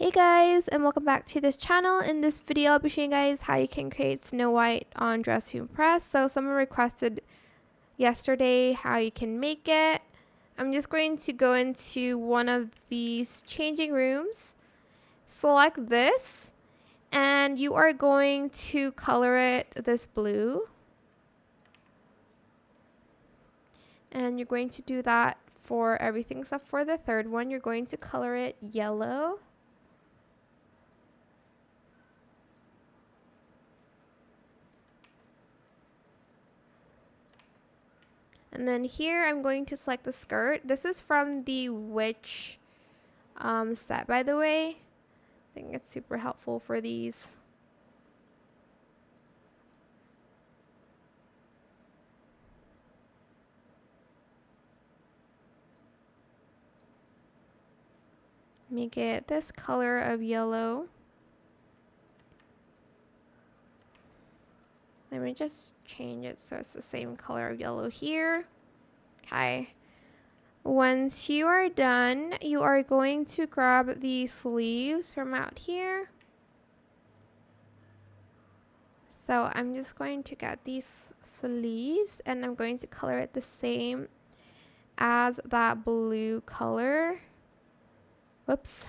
Hey guys, and welcome back to this channel. In this video, I'll be showing you guys how you can create Snow White on Dress to Impress. So someone requested yesterday how you can make it. I'm just going to go into one of these changing rooms, select this, and you are going to color it this blue. And you're going to do that for everything except for the third one. You're going to color it yellow. And then here I'm going to select the skirt. This is from the Witch set, by the way. I think it's super helpful for these. Make it this color of yellow. Let me just change it so it's the same color of yellow here. Okay. Once you are done, you are going to grab the sleeves from out here. So I'm just going to get these sleeves and I'm going to color it the same as that blue color. Whoops.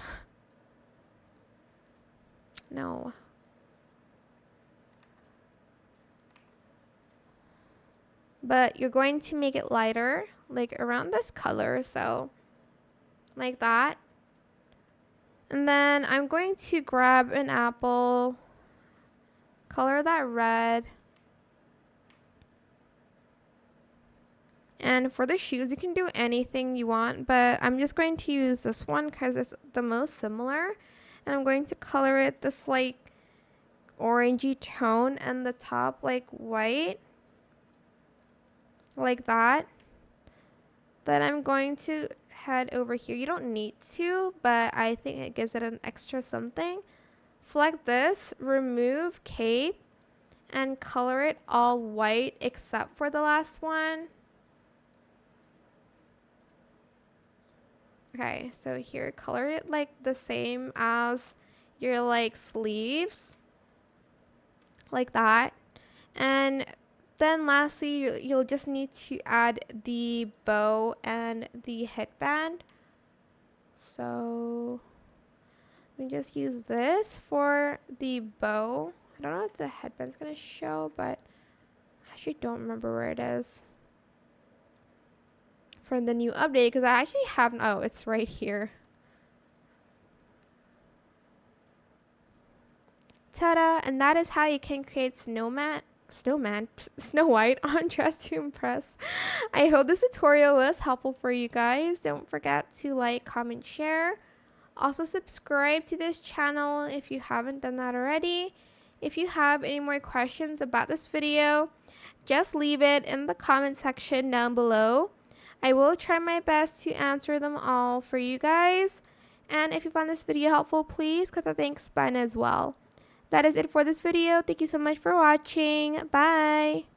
No. But you're going to make it lighter, like around this color, so like that. And then I'm going to grab an apple, color that red. And for the shoes, you can do anything you want, but I'm just going to use this one because it's the most similar. And I'm going to color it this like orangey tone and the top like white. Like that. Then I'm going to head over here. You don't need to, but I think it gives it an extra something. Select this, remove cape, and color it all white except for the last one. Okay, so here, color it like the same as your like sleeves. Like that. And then lastly, you'll just need to add the bow and the headband. So let me just use this for the bow. I don't know if the headband's gonna show, but I actually don't remember where it is from the new update because I actually have, oh, it's right here. Ta-da! And that is how you can create Snow White on Dress to Impress. I hope this tutorial was helpful for you guys. Don't forget to like, comment, share. Also subscribe to this channel if you haven't done that already. If you have any more questions about this video, just leave it in the comment section down below. I will try my best to answer them all for you guys. And if you found this video helpful, please click the thanks button as well. That is it for this video. Thank you so much for watching. Bye.